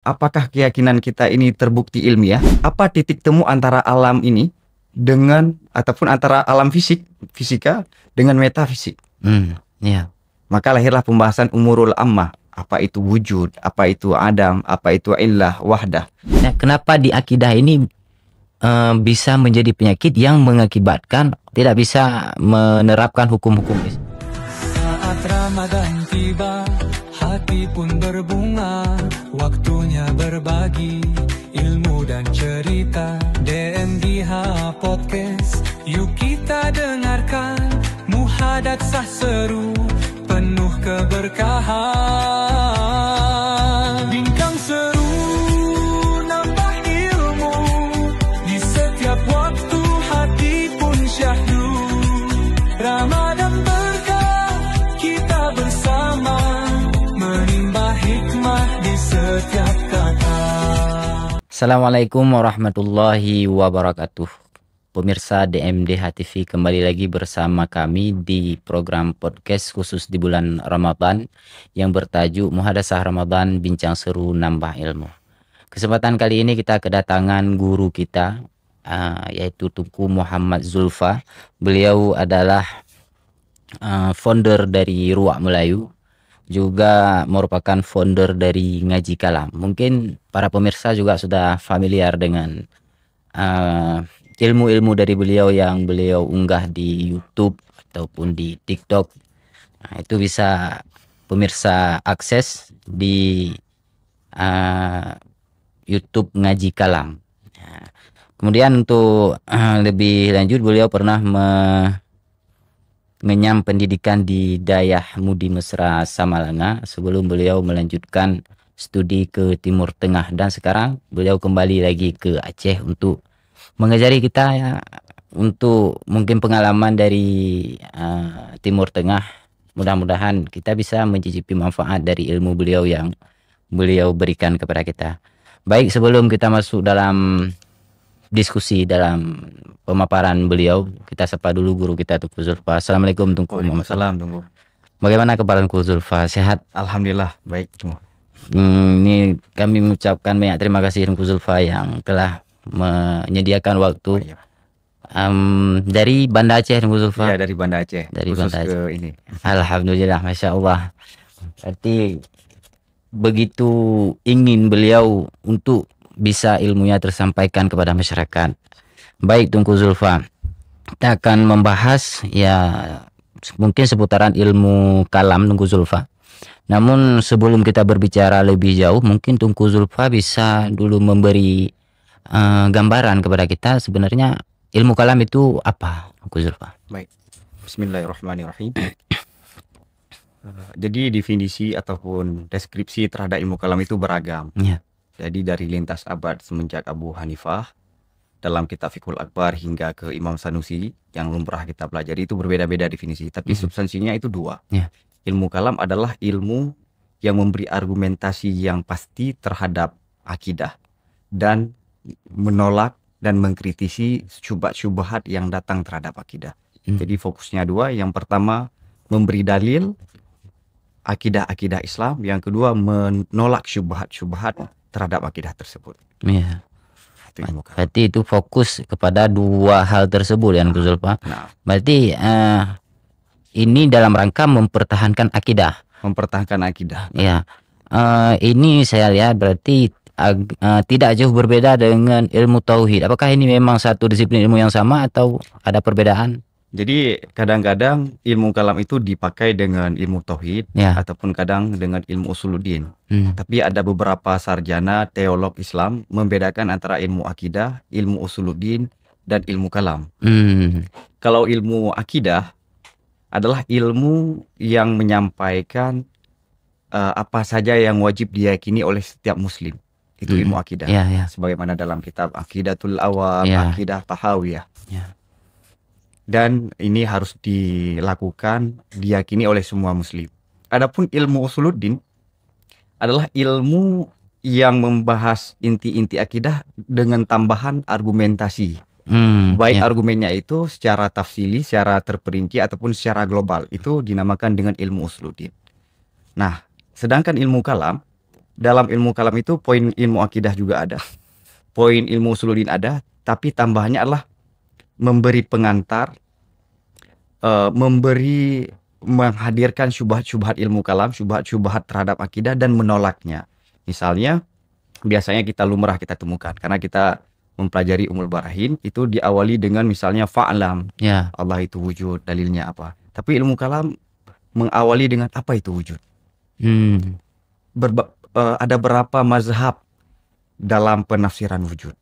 Apakah keyakinan kita ini terbukti ilmiah? Apa titik temu antara alam ini dengan ataupun antara alam fisika dengan metafisik? Ya. Maka lahirlah pembahasan umurul ammah. Apa itu wujud, apa itu adam, apa itu illah, wahdah. Nah, kenapa di akidah ini bisa menjadi penyakit yang mengakibatkan tidak bisa menerapkan hukum-hukum Islam? Saat Ramadan tiba, hati pun berbunga, waktunya berbagi ilmu dan cerita. DMDH Podcast, yuk kita dengarkan, muhadatsah seru, penuh keberkahan. Bincang seru, nambah ilmu, di setiap waktu hati pun syahdu. Ramadan berkah, kita bersama, menimba hikmah di setiap kata. Assalamualaikum warahmatullahi wabarakatuh. Pemirsa DMDH TV, kembali lagi bersama kami di program podcast khusus di bulan Ramadan yang bertajuk Muhadatsah Ramadan, Bincang Seru Nambah Ilmu. Kesempatan kali ini kita kedatangan guru kita, yaitu Tunku Muhammad Zulfa. Beliau adalah founder dari Ruak Melayu, juga merupakan founder dari Ngaji Kalam. Mungkin para pemirsa juga sudah familiar dengan ilmu-ilmu dari beliau yang beliau unggah di YouTube ataupun di TikTok. Nah, itu bisa pemirsa akses di YouTube Ngaji Kalam. Nah, kemudian untuk lebih lanjut, beliau pernah mengenyam pendidikan di Dayah Mudi Mesra Samalanga sebelum beliau melanjutkan studi ke Timur Tengah, dan sekarang beliau kembali lagi ke Aceh untuk mengajari kita ya, untuk mungkin pengalaman dari Timur Tengah. Mudah-mudahan kita bisa mencicipi manfaat dari ilmu beliau yang beliau berikan kepada kita. Baik, sebelum kita masuk dalam diskusi dalam pemaparan beliau, kita sapa dulu guru kita Tunku Zulfa. Assalamualaikum Tunku. Waalaikumsalam, Tunku. Bagaimana kabar Tunku Zulfa? Sehat? Alhamdulillah, baik, Tunku. Ini kami mengucapkan banyak terima kasih Tunku Zulfa yang telah menyediakan waktu dari Banda Aceh, Tunku Zulfa. Ya, dari Banda Aceh. Dari khusus Banda Aceh. ke ini. Alhamdulillah, Masya Allah. Berarti begitu ingin beliau untuk bisa ilmunya tersampaikan kepada masyarakat. Baik Tunku Zulfa, kita akan membahas ya mungkin seputaran ilmu kalam Tunku Zulfa. Namun sebelum kita berbicara lebih jauh, mungkin Tunku Zulfa bisa dulu memberi gambaran kepada kita sebenarnya ilmu kalam itu apa, Tunku Zulfa? Baik, bismillahirrahmanirrahim. Jadi definisi ataupun deskripsi terhadap ilmu kalam itu beragam. Ya. Jadi dari lintas abad semenjak Abu Hanifah dalam kitab Fiqhul Akbar hingga ke Imam Sanusi yang lumrah kita pelajari itu berbeda-beda definisi, tapi substansinya itu dua. Ya. Ilmu kalam adalah ilmu yang memberi argumentasi yang pasti terhadap akidah dan menolak dan mengkritisi syubhat-syubhat yang datang terhadap akidah. Jadi fokusnya dua, yang pertama memberi dalil akidah-akidah Islam, yang kedua menolak syubhat-syubhat terhadap akidah tersebut. Ya. Itu ilmu kalam. Berarti itu fokus kepada dua hal tersebut ya Tunku Zulfa. Nah, Berarti ini dalam rangka mempertahankan akidah. mempertahankan akidah. Ya, ini saya lihat berarti tidak jauh berbeda dengan ilmu tauhid. Apakah ini memang satu disiplin ilmu yang sama atau ada perbedaan? Jadi kadang-kadang ilmu kalam itu dipakai dengan ilmu tauhid Ya. ataupun kadang dengan ilmu usuluddin. Hmm. Tapi ada beberapa sarjana teolog Islam membedakan antara ilmu akidah, ilmu usuluddin, dan ilmu kalam. Kalau ilmu akidah adalah ilmu yang menyampaikan apa saja yang wajib diyakini oleh setiap muslim. Itu ilmu akidah. Ya, ya. Sebagaimana dalam kitab Aqidatul Awam, Ya. Aqidah Tahawiyah. Ya. Dan ini harus dilakukan, diyakini oleh semua muslim. Adapun ilmu usuluddin adalah ilmu yang membahas inti-inti akidah dengan tambahan argumentasi. Baik Ya. argumennya itu secara tafsili, secara terperinci ataupun secara global. Itu dinamakan dengan ilmu usuluddin. Nah, sedangkan ilmu kalam dalam ilmu kalam itu poin ilmu akidah juga ada, poin ilmu usuluddin ada, tapi tambahannya adalah memberi pengantar, menghadirkan syubhat-syubhat ilmu kalam, syubhat-syubhat terhadap akidah dan menolaknya. Misalnya, biasanya kita lumrah kita temukan karena kita mempelajari Ummul Barahin itu diawali dengan misalnya fa'lam, Ya. Allah itu wujud, dalilnya apa. Tapi ilmu kalam mengawali dengan apa itu wujud. Hmm. Ada berapa mazhab dalam penafsiran wujud.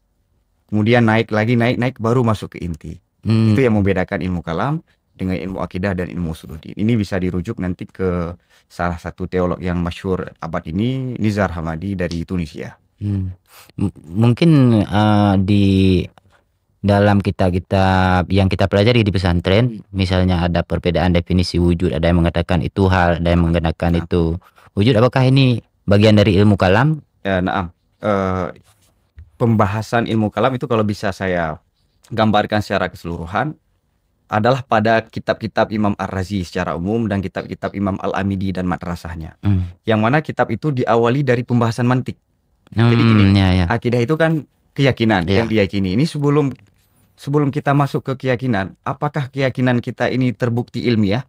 Kemudian naik lagi, naik baru masuk ke inti. Itu yang membedakan ilmu kalam dengan ilmu akidah dan ilmu usuluddin. Ini bisa dirujuk nanti ke salah satu teolog yang masyhur abad ini, Nizar Hamadi dari Tunisia. Mungkin di dalam kitab-kitab yang kita pelajari di pesantren, misalnya ada perbedaan definisi wujud, ada yang mengatakan itu hal, ada yang mengatakan itu wujud. Apakah ini bagian dari ilmu kalam? Pembahasan ilmu kalam itu kalau bisa saya gambarkan secara keseluruhan adalah pada kitab-kitab Imam Ar-Razi secara umum dan kitab-kitab Imam Al-Amidi dan madrasahnya. Yang mana kitab itu diawali dari pembahasan mantik. Jadi gini, akidah itu kan keyakinan yang diyakini. Ini sebelum kita masuk ke keyakinan, apakah keyakinan kita ini terbukti ilmiah?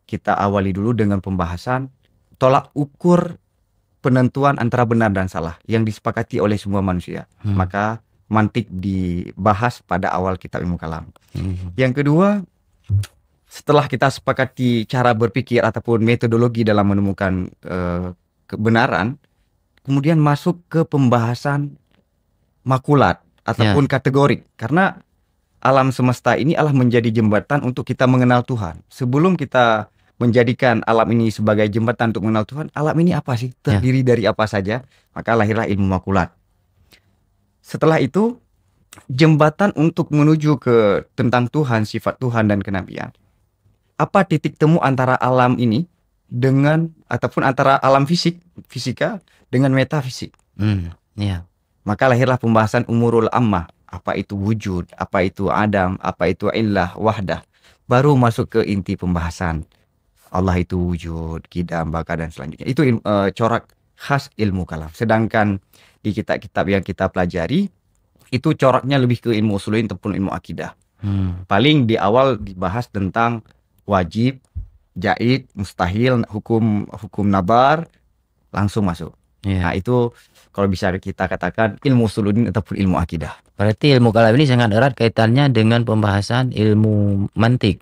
Kita awali dulu dengan pembahasan tolak ukur penentuan antara benar dan salah yang disepakati oleh semua manusia. Maka mantik dibahas pada awal kitab ilmu kalam. Yang kedua, setelah kita sepakati cara berpikir ataupun metodologi dalam menemukan kebenaran, kemudian masuk ke pembahasan makulat ataupun kategorik. Karena alam semesta ini adalah menjadi jembatan untuk kita mengenal Tuhan. Sebelum kita menjadikan alam ini sebagai jembatan untuk mengenal Tuhan, alam ini apa sih? Terdiri dari apa saja? Maka lahirlah ilmu makulat. Setelah itu, jembatan untuk menuju ke tentang Tuhan, sifat Tuhan dan kenabian. Apa titik temu antara alam ini dengan ataupun antara alam fisika dengan metafisik? Maka lahirlah pembahasan umurul ammah. Apa itu wujud, apa itu adam, apa itu illah, wahdah. Baru masuk ke inti pembahasan. Allah itu wujud, qidam, baka dan selanjutnya. Itu corak khas ilmu kalam. Sedangkan di kitab-kitab yang kita pelajari itu coraknya lebih ke ilmu usuluddin ataupun ilmu akidah. Paling di awal dibahas tentang wajib, jaid, mustahil, hukum nabar, langsung masuk. Nah, itu kalau bisa kita katakan ilmu usuluddin ataupun ilmu akidah. Berarti ilmu kalam ini sangat erat kaitannya dengan pembahasan ilmu mantik.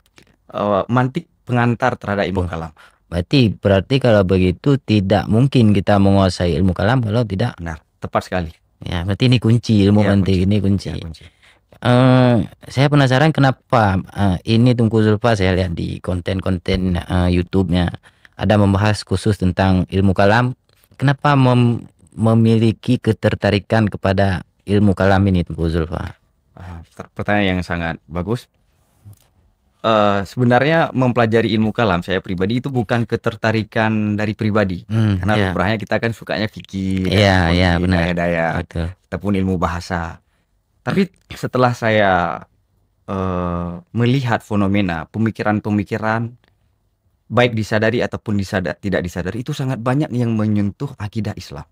Mantik pengantar terhadap ilmu kalam. Berarti kalau begitu tidak mungkin kita menguasai ilmu kalam kalau tidak. Benar, tepat sekali. Ya, berarti ini kunci ilmu mantik, ini kunci. Saya penasaran kenapa ini Tunku Zulfa, saya lihat di konten-konten YouTube-nya ada membahas khusus tentang ilmu kalam. Kenapa memiliki ketertarikan kepada ilmu kalam ini, Tunku Zulfa? Pertanyaan yang sangat bagus. Sebenarnya mempelajari ilmu kalam saya pribadi itu bukan ketertarikan dari pribadi, karena sebenarnya kita kan sukanya fikih, benar, daya ataupun ilmu bahasa. Tapi setelah saya melihat fenomena pemikiran-pemikiran baik disadari ataupun tidak disadari itu sangat banyak yang menyentuh akidah Islam.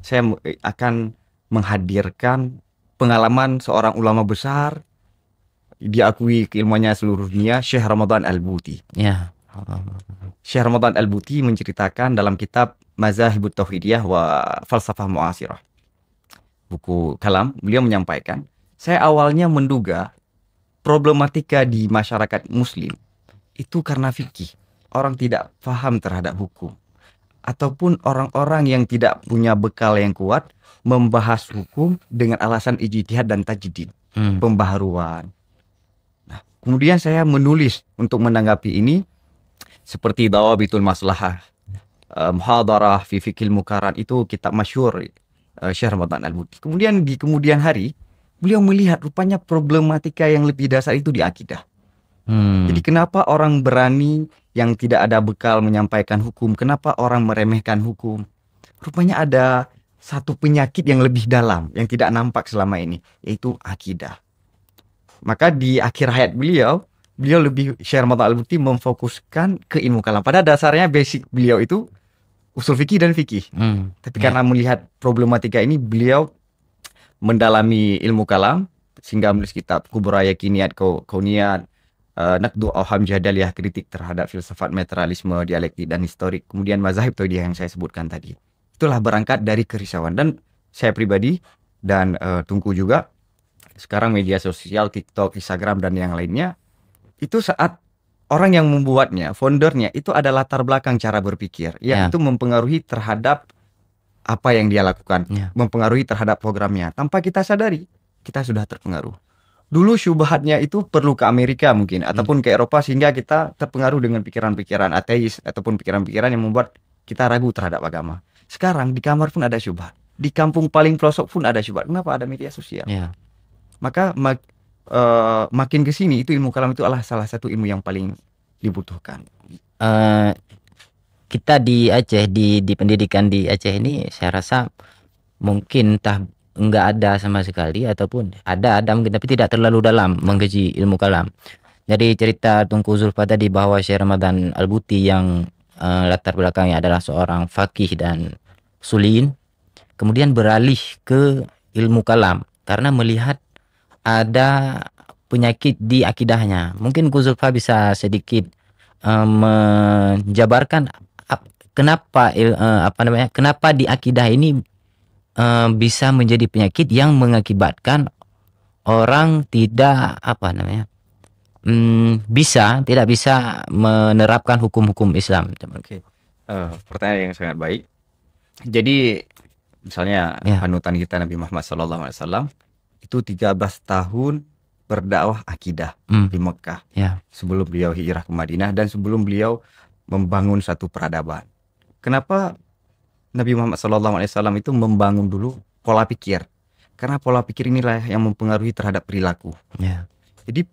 Saya akan menghadirkan pengalaman seorang ulama besar, diakui keilmuannya seluruh dunia, Syekh Ramadan Al-Buti. Syekh Ramadan Al-Buti menceritakan dalam kitab Mazahibut Tauhidiyah wa Falsafah Mu'asirah, buku kalam, beliau menyampaikan, saya awalnya menduga problematika di masyarakat muslim itu karena fikih. Orang tidak paham terhadap hukum. Ataupun orang-orang yang tidak punya bekal yang kuat membahas hukum dengan alasan ijtihad dan tajdid, pembaharuan. Kemudian saya menulis untuk menanggapi ini seperti Dawabitul Maslahah, Muhadarah fi Fiqhil Muqarrar, itu kitab masyhur Syekh Ramadan Al-Buti. Kemudian di kemudian hari beliau melihat rupanya problematika yang lebih dasar itu di akidah. Jadi kenapa orang berani yang tidak ada bekal menyampaikan hukum? Kenapa orang meremehkan hukum? Rupanya ada satu penyakit yang lebih dalam yang tidak nampak selama ini, yaitu akidah. Maka di akhir hayat beliau lebih, Syekh Ramadan Al-Buti memfokuskan ke ilmu kalam. Pada dasarnya basic beliau itu usul fikih dan fikih. Tapi karena melihat problematika ini, beliau mendalami ilmu kalam sehingga menulis kitab Kubra Yakiniyat Kauniyat, Naqdu Awham Jadaliyah, kritik terhadap filsafat materialisme, dialektik dan historik, kemudian mazahib Taidiyah yang saya sebutkan tadi. Itulah berangkat dari kerisauan. Dan saya pribadi dan Tungku juga, sekarang media sosial, TikTok, Instagram dan yang lainnya, itu saat orang yang membuatnya, foundernya, itu ada latar belakang cara berpikir yang itu mempengaruhi terhadap apa yang dia lakukan, mempengaruhi terhadap programnya. Tanpa kita sadari, kita sudah terpengaruh. Dulu syubhatnya itu perlu ke Amerika mungkin, ataupun ke Eropa, sehingga kita terpengaruh dengan pikiran-pikiran ateis, ataupun pikiran-pikiran yang membuat kita ragu terhadap agama. Sekarang di kamar pun ada syubhat, di kampung paling pelosok pun ada syubhat. Kenapa? Ada media sosial. Maka makin ke sini, itu ilmu kalam itu adalah salah satu ilmu yang paling dibutuhkan. Kita di Aceh, di pendidikan di Aceh ini, saya rasa mungkin enggak ada sama sekali, ataupun ada mungkin, tapi tidak terlalu dalam mengkaji ilmu kalam. Jadi cerita Tungku Zulfa tadi bahwa Syekh Ramadan Al-Buti yang latar belakangnya adalah seorang fakih dan usuliyin, kemudian beralih ke ilmu kalam karena melihat ada penyakit di akidahnya. Mungkin Gus Zulfa bisa sedikit menjabarkan kenapa kenapa di akidah ini bisa menjadi penyakit yang mengakibatkan orang tidak tidak bisa menerapkan hukum-hukum Islam. Pertanyaan yang sangat baik. Jadi misalnya panutan kita Nabi Muhammad SAW itu 13 tahun berdakwah akidah di Mekah sebelum beliau hijrah ke Madinah dan sebelum beliau membangun satu peradaban. Kenapa Nabi Muhammad SAW itu membangun dulu pola pikir? Karena pola pikir inilah yang mempengaruhi terhadap perilaku. Jadi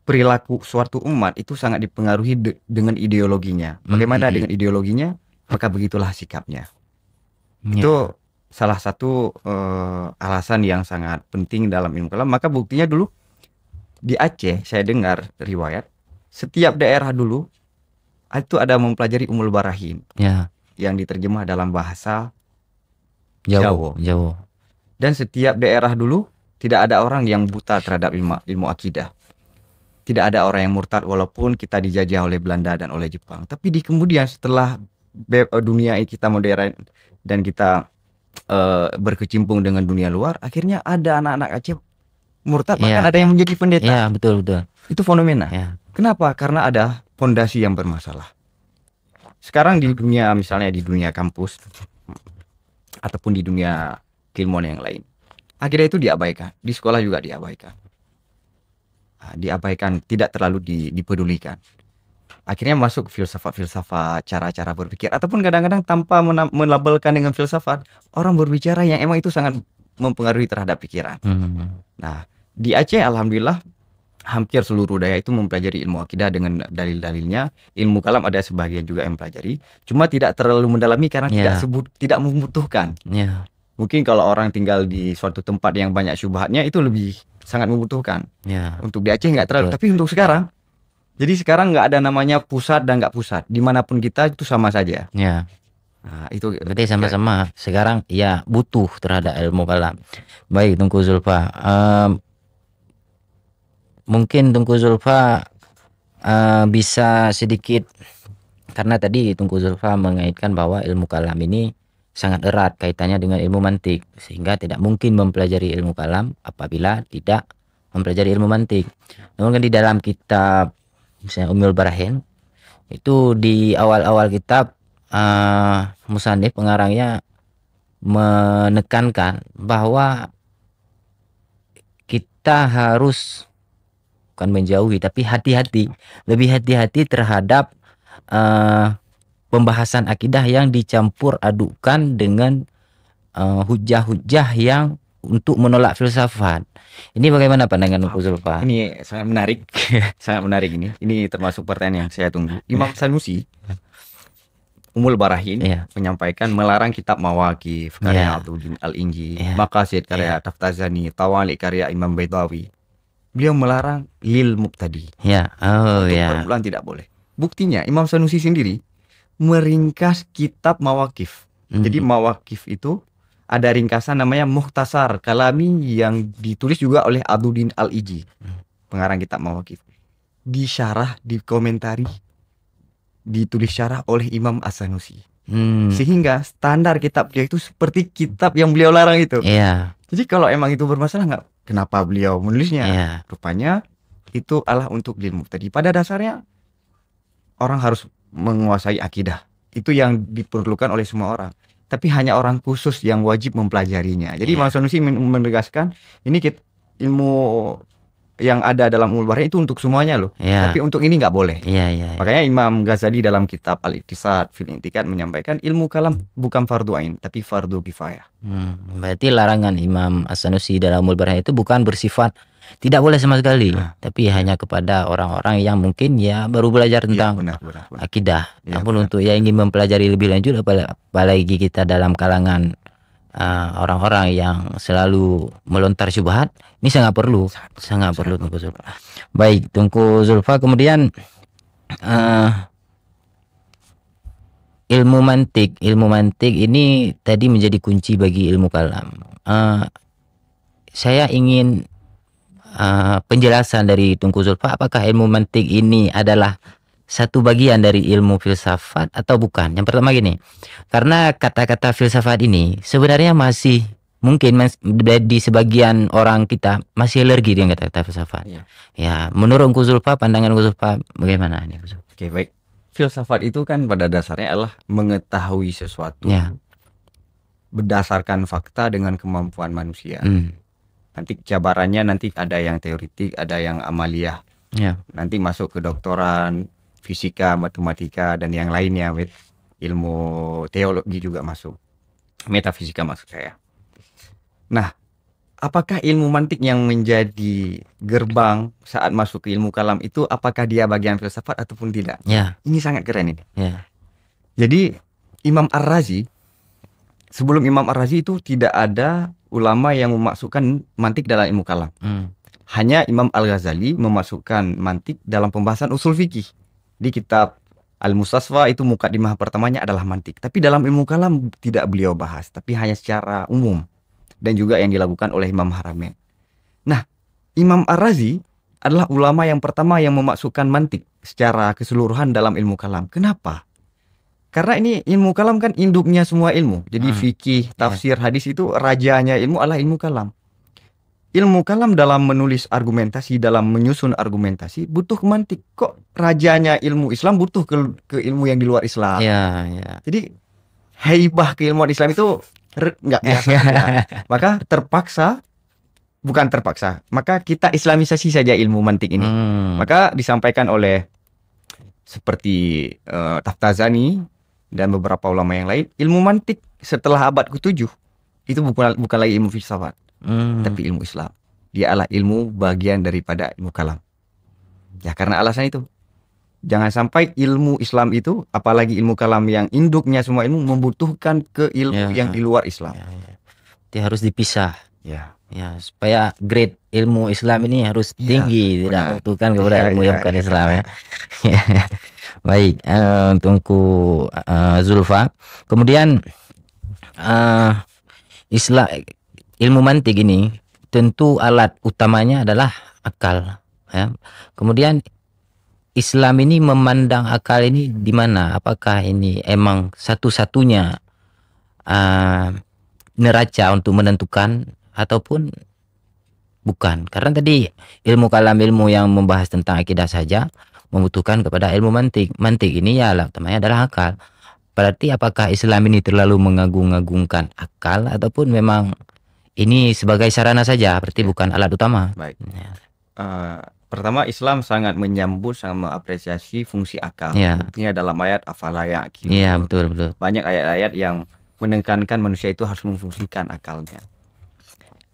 perilaku suatu umat itu sangat dipengaruhi dengan ideologinya. Bagaimana dengan ideologinya, maka begitulah sikapnya. Itu salah satu alasan yang sangat penting dalam ilmu kalam. Maka buktinya dulu di Aceh, saya dengar riwayat, setiap daerah dulu itu ada mempelajari Ummul Barahin yang diterjemah dalam bahasa Jawa. Dan setiap daerah dulu tidak ada orang yang buta terhadap ilmu akidah. Tidak ada orang yang murtad walaupun kita dijajah oleh Belanda dan oleh Jepang. Tapi di kemudian setelah dunia kita modern dan kita berkecimpung dengan dunia luar, akhirnya ada anak-anak Aceh murtad, bahkan ada yang menjadi pendeta. Betul. Itu fenomena. Kenapa? Karena ada fondasi yang bermasalah. Sekarang di dunia, misalnya di dunia kampus ataupun di dunia keilmuan yang lain, akhirnya itu diabaikan. Di sekolah juga diabaikan. Diabaikan, tidak terlalu dipedulikan. Akhirnya masuk filsafat, cara-cara berpikir, ataupun kadang-kadang tanpa melabelkan dengan filsafat, orang berbicara yang emang itu sangat mempengaruhi terhadap pikiran. Nah, di Aceh alhamdulillah hampir seluruh daya itu mempelajari ilmu akidah dengan dalil-dalilnya. Ilmu kalam ada sebagian juga yang mempelajari, cuma tidak terlalu mendalami karena tidak membutuhkan. Mungkin kalau orang tinggal di suatu tempat yang banyak syubhatnya, itu lebih sangat membutuhkan. Untuk di Aceh nggak terlalu. Tapi untuk sekarang, jadi sekarang nggak ada namanya pusat dan nggak pusat. Dimanapun kita itu sama saja. Nah, itu berarti sama-sama sekarang butuh terhadap ilmu kalam. Baik, Tungku Zulfa. Mungkin Tungku Zulfa bisa sedikit, karena tadi Tungku Zulfa mengaitkan bahwa ilmu kalam ini sangat erat kaitannya dengan ilmu mantik, sehingga tidak mungkin mempelajari ilmu kalam apabila tidak mempelajari ilmu mantik. Namun di dalam kitab misalnya Ummul Barahin itu di awal-awal kitab musannif pengarangnya menekankan bahwa kita harus bukan menjauhi tapi lebih hati-hati terhadap pembahasan akidah yang dicampur adukan dengan hujah-hujah yang untuk menolak filsafat. Ini bagaimana pandangan Tungku Zulfa? Ini sangat menarik. Sangat menarik ini. Ini termasuk pertanyaan yang saya tunggu. Imam Sanusi Ummul Barahin menyampaikan melarang kitab Mawaqif karya Abdul Al-Inji, Maqasid karya Taftazani, Tawali karya Imam Baidawi. Beliau melarang lil mubtadi. Permulaan tidak boleh. Buktinya Imam Sanusi sendiri meringkas kitab mawakif. Jadi mawakif itu ada ringkasan namanya Mukhtasar Kalami yang ditulis juga oleh Abduddin Al-Iji, pengarang kitab mawakif. Disyarah, dikomentari, ditulis syarah oleh Imam As-Sanusi. Sehingga standar kitab beliau itu seperti kitab yang beliau larang itu. Iya. Jadi kalau emang itu bermasalah nggak, kenapa beliau menulisnya? Iya. Rupanya itu adalah untuk ilmu. Tadi pada dasarnya orang harus menguasai akidah. Itu yang diperlukan oleh semua orang. Tapi hanya orang khusus yang wajib mempelajarinya. Jadi Imam Sanusi menegaskan ini ilmu yang ada dalam Ummul Barahin itu untuk semuanya loh. Tapi untuk ini nggak boleh. Makanya Imam Ghazali dalam kitab Al-Iqtisad fil I'tiqad menyampaikan ilmu kalam bukan fardu ain tapi fardu kifayah. Berarti larangan Imam As-Sanusi dalam Ummul Barahin itu bukan bersifat tidak boleh sama sekali, tapi hanya kepada orang-orang yang mungkin ya baru belajar tentang benar. akidah. Namun untuk yang ingin mempelajari lebih lanjut, apalagi kita dalam kalangan orang-orang yang selalu melontar syubhat, ini sangat perlu Tungku Zulfa. Baik, Tungku Zulfa, kemudian ilmu mantik ini tadi menjadi kunci bagi ilmu kalam. Saya ingin penjelasan dari Tungku Zulfa, apakah ilmu mantik ini adalah satu bagian dari ilmu filsafat atau bukan? Yang pertama gini, karena kata-kata filsafat ini sebenarnya masih mungkin di sebagian orang kita masih alergi dengan kata-kata filsafat. Ya, menurut Tungku Zulfa, pandangan Tungku Zulfa bagaimana ini? Oke, baik. Filsafat itu kan pada dasarnya adalah mengetahui sesuatu berdasarkan fakta dengan kemampuan manusia. Nanti cabarannya nanti ada yang teoritik, ada yang amaliyah. Nanti masuk ke doktoran, fisika, matematika, dan yang lainnya. Ilmu teologi juga masuk. Metafisika maksud saya. Nah, apakah ilmu mantik yang menjadi gerbang saat masuk ke ilmu kalam itu, apakah dia bagian filsafat ataupun tidak? Ini sangat keren ini. Jadi Imam Ar-Razi, sebelum Imam Ar-Razi itu tidak ada ulama yang memasukkan mantik dalam ilmu kalam. Hanya Imam Al-Ghazali memasukkan mantik dalam pembahasan usul fikih. Di kitab Al-Mustasfa itu mukadimah pertamanya adalah mantik. Tapi dalam ilmu kalam tidak beliau bahas, tapi hanya secara umum. Dan juga yang dilakukan oleh Imam Haramain. Nah, Imam Ar-Razi adalah ulama yang pertama yang memasukkan mantik secara keseluruhan dalam ilmu kalam. Kenapa? Karena ini ilmu kalam kan induknya semua ilmu. Jadi fikih, tafsir, hadis itu rajanya ilmu adalah ilmu kalam. Ilmu kalam dalam menulis argumentasi, dalam menyusun argumentasi butuh mantik. Kok rajanya ilmu Islam butuh ke ilmu yang di luar Islam? Jadi haibah keilmuan Islam itu nggak biasa. Maka maka kita islamisasi saja ilmu mantik ini. Maka disampaikan oleh seperti Taftazani dan beberapa ulama yang lain, ilmu mantik setelah abad ke-7 itu bukan lagi ilmu filsafat, tapi ilmu Islam. Dia adalah ilmu bagian daripada ilmu kalam. Ya, karena alasan itu. Jangan sampai ilmu Islam itu, apalagi ilmu kalam yang induknya semua ilmu, membutuhkan ke ilmu yang di luar Islam. Dia harus dipisah. Supaya grade ilmu Islam ini harus tinggi, tidak membutuhkan kepada ilmu yang bukan Islam ya. Baik, Tungku Zulfa. Kemudian ilmu mantik ini tentu alat utamanya adalah akal. Kemudian Islam ini memandang akal ini di mana? Apakah ini emang satu-satunya neraca untuk menentukan ataupun bukan? Karena tadi ilmu kalam, ilmu yang membahas tentang akidah saja membutuhkan kepada ilmu mantik. Mantik ini ya utamanya adalah akal. Berarti apakah Islam ini terlalu mengagung-agungkan akal ataupun memang ini sebagai sarana saja, berarti bukan alat utama? Baik. Pertama, Islam sangat menyambut, sangat mengapresiasi fungsi akal. Buktinya dalam ayat afala ya'qilun. Betul. Banyak ayat-ayat yang menekankan manusia itu harus memfungsikan akalnya.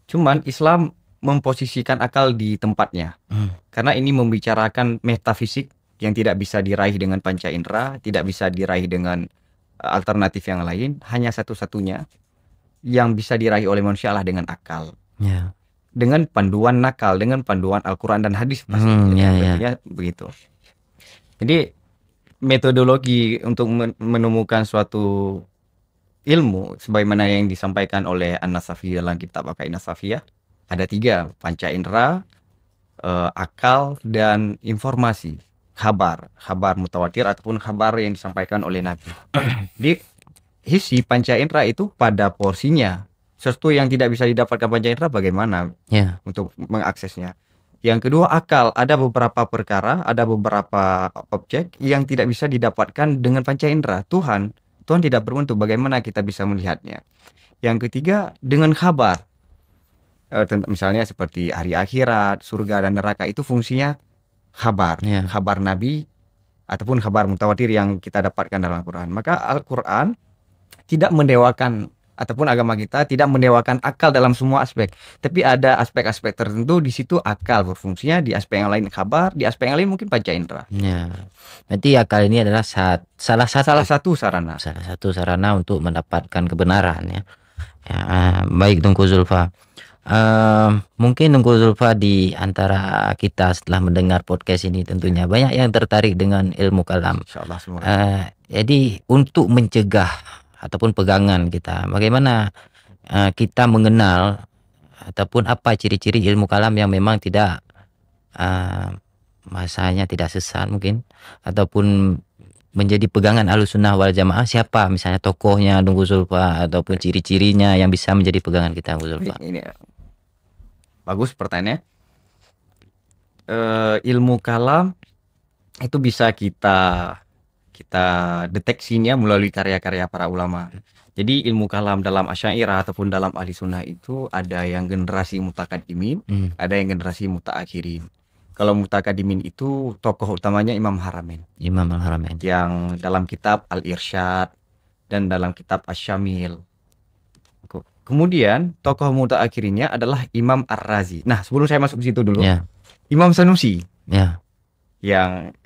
Cuman Islam memposisikan akal di tempatnya. Karena ini membicarakan metafisik yang tidak bisa diraih dengan panca indera, tidak bisa diraih dengan alternatif yang lain. Hanya satu-satunya yang bisa diraih oleh manusia adalah dengan akal. Dengan panduan nakal, dengan panduan Al-Quran dan hadis. Begitu. Jadi metodologi untuk menemukan suatu ilmu sebagaimana yang disampaikan oleh An-Nasafi dalam kitab Aqaidah Safiyah ada 3, panca indera, akal, dan informasi, kabar mutawatir ataupun kabar yang disampaikan oleh Nabi. Di isi panca indera itu pada porsinya. Sesuatu yang tidak bisa didapatkan panca indera bagaimana untuk mengaksesnya. Yang kedua, akal. Ada beberapa perkara, ada beberapa objek yang tidak bisa didapatkan dengan panca indera. Tuhan tidak berbentuk, bagaimana kita bisa melihatnya. Yang ketiga, dengan kabar. Misalnya seperti hari akhirat, surga dan neraka, itu fungsinya kabar. Kabar Nabi ataupun kabar mutawatir yang kita dapatkan dalam Al-Quran. Maka Al-Quran tidak mendewakan, ataupun agama kita tidak mendewakan akal dalam semua aspek. Tapi ada aspek-aspek tertentu di situ akal berfungsinya, di aspek yang lain kabar, di aspek yang lain mungkin panca indera. Berarti akal ini adalah salah satu sarana untuk mendapatkan kebenaran ya. Baik Tengku Zulfa. Mungkin Tengku Zulfa di antara kita setelah mendengar podcast ini tentunya banyak yang tertarik dengan ilmu kalam. Insyaallah semua. Jadi untuk mencegah ataupun pegangan kita, bagaimana kita mengenal ataupun apa ciri-ciri ilmu kalam yang memang tidak masanya tidak sesat mungkin, ataupun menjadi pegangan Ahlussunnah wal Jamaah, siapa misalnya tokohnya Tengku Zulfa ataupun ciri-cirinya yang bisa menjadi pegangan kita Tengku Zulfa? Ini bagus pertanyaannya. Ilmu kalam itu bisa kita deteksinya melalui karya-karya para ulama. Jadi ilmu kalam dalam Asy'ariyah ataupun dalam Ahli Sunnah itu ada yang generasi mutakaddimin, ada yang generasi mutaakhirin. Kalau mutakaddimin itu tokoh utamanya Imam Haramain. Imam Al-Haramain. Yang dalam kitab Al-Irsyad dan dalam kitab Asy-Syamil. Kemudian tokoh mutaakhirinnya adalah Imam Ar-Razi. Nah, sebelum saya masuk ke situ dulu. Imam Sanusi. Yang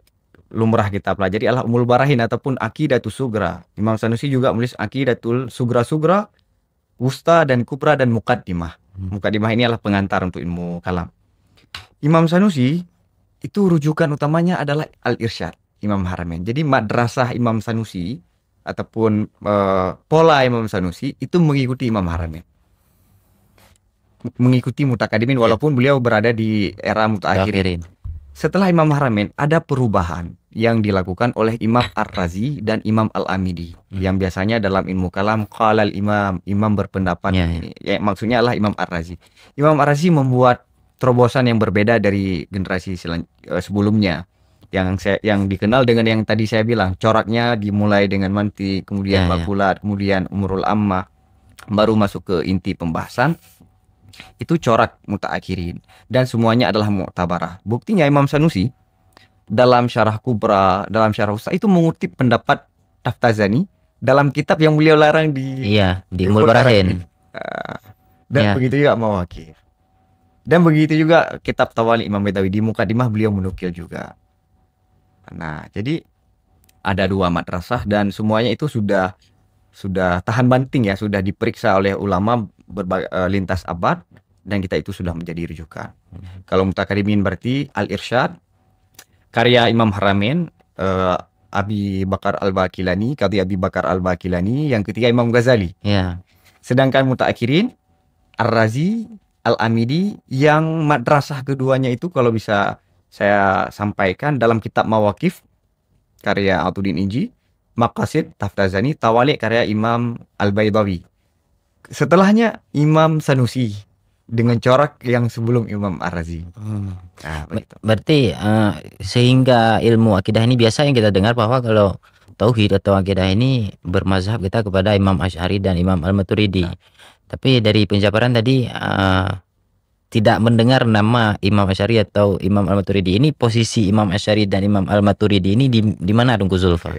lumrah kita pelajari adalah Ummul Barahin ataupun Aqidatus Sugra. Imam Sanusi juga menulis Aqidatul Sugra, Wusta dan Kubra dan Muqaddimah. Muqaddimah ini adalah pengantar untuk ilmu kalam. Imam Sanusi itu rujukan utamanya adalah Al-Irsyad, Imam Haramain. Jadi madrasah Imam Sanusi ataupun pola Imam Sanusi itu mengikuti Imam Haramain. Mengikuti mutakaddimin walaupun beliau berada di era mutaakhirin. Setelah Imam Haramain ada perubahan yang dilakukan oleh Imam Ar-Razi dan Imam Al-Amidi yang biasanya dalam ilmu kalam qalal imam berpendapat. Ya, maksudnya adalah Imam Ar-Razi. Imam Ar-Razi membuat terobosan yang berbeda dari generasi sebelumnya yang dikenal dengan yang tadi saya bilang, coraknya dimulai dengan mantik, kemudian makulat, kemudian umurul ammah, baru masuk ke inti pembahasan. Itu corak mutaakhirin dan semuanya adalah mu'tabarah. Buktinya Imam Sanusi dalam Syarah Kubra, dalam Syarah Wusta itu mengutip pendapat Taftazani dalam kitab yang beliau larang di Ummul Barahin. Dan begitu juga Mawaqif. Dan begitu juga kitab Tawali Imam Baidawi di Muqaddimah beliau menukil juga. Nah, jadi ada 2 madrasah dan semuanya itu sudah tahan banting ya, sudah diperiksa oleh ulama lintas abad dan kita itu sudah menjadi rujukan. Kalau mutakaddimin berarti Al-Irsyad karya Imam Haramain, Abi Bakar Al-Baqilani, Qadhi Abi Bakar Al-Baqilani, yang ketiga Imam Ghazali. Sedangkan mutaakhirin Ar-Razi, Al-Amidi, yang madrasah keduanya itu kalau bisa saya sampaikan dalam kitab Mawaqif karya Alauddin Inji, Maqasid Taftazani, Tawali karya Imam Al-Baidawi. Setelahnya Imam Sanusi dengan corak yang sebelum Imam Ar-Razi. Nah, begitu. Berarti sehingga ilmu akidah ini biasa yang kita dengar bahwa kalau tauhid atau akidah ini bermazhab kita kepada Imam Asy'ari dan Imam Al-Maturidi. Tapi dari penjabaran tadi tidak mendengar nama Imam Asy'ari atau Imam Al-Maturidi. Ini posisi Imam Asy'ari dan Imam Al-Maturidi ini di mana Tengku Zulfa?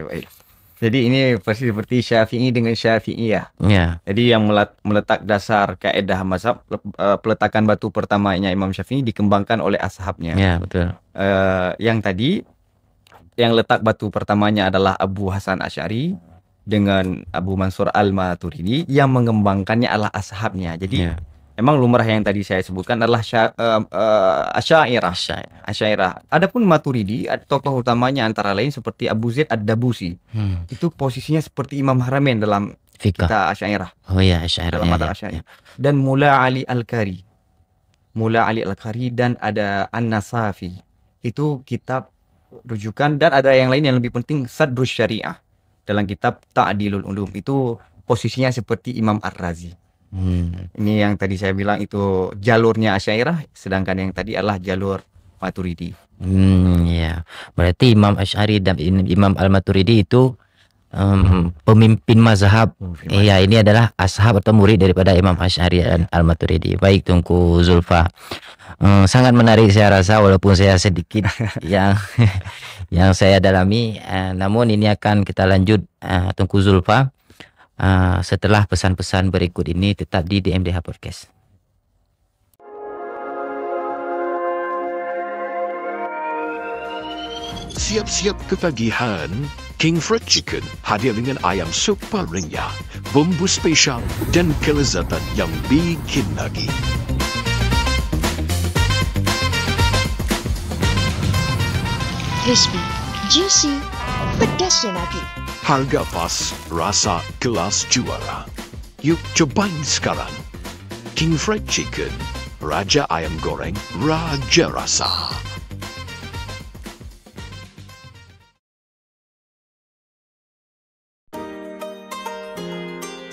Jadi ini persis seperti Syafi'i dengan Syafi'iyah. Jadi yang meletak dasar kaidah mazhab, peletakan batu pertamanya Imam Syafi'i dikembangkan oleh ashabnya. Betul. Yang tadi yang letak batu pertamanya adalah Abu Hasan Asy'ari dengan Abu Mansur Al-Maturidi, yang mengembangkannya adalah ashabnya. Jadi Emang lumrah yang tadi saya sebutkan adalah Asy'ariyah. Asy'ariyah. Adapun Maturidi, tokoh utamanya antara lain seperti Abu Zaid Ad-Dabusi. Itu posisinya seperti Imam Haramain dalam Fikah. kita Asy'ariyah. Oh ya, Asy'ariyah. Dalam mata Asy'ariyah. Dan Mula Ali Al-Qari. Mula Ali Al-Qari dan ada An-Nasafi. Itu kitab rujukan, dan ada yang lain yang lebih penting, Sadrus Syariah. Dalam kitab Ta'dilul Ulum itu posisinya seperti Imam Ar-Razi. Ini yang tadi saya bilang itu jalurnya Asy'ariyah, sedangkan yang tadi adalah jalur Maturidi. Ya. Berarti Imam Asy'ari dan Imam Al-Maturidi itu pemimpin mazhab. Iya, ini adalah ashab atau murid daripada Imam Asy'ari dan Al-Maturidi. Baik Tunku Zulfa. Sangat menarik saya rasa, walaupun saya sedikit yang saya dalami, namun ini akan kita lanjut Tunku Zulfa setelah pesan-pesan berikut ini. Tetap di DMDH Podcast. Siap-siap ketagihan, King Fried Chicken hadir dengan ayam sup renyah, bumbu spesial dan kelezatan yang bikin lagi. Crispy, juicy, pedasnya lagi. Harga pas, rasa kelas juara. Yuk cobain sekarang. King Fried Chicken, Raja Ayam Goreng, Raja Rasa.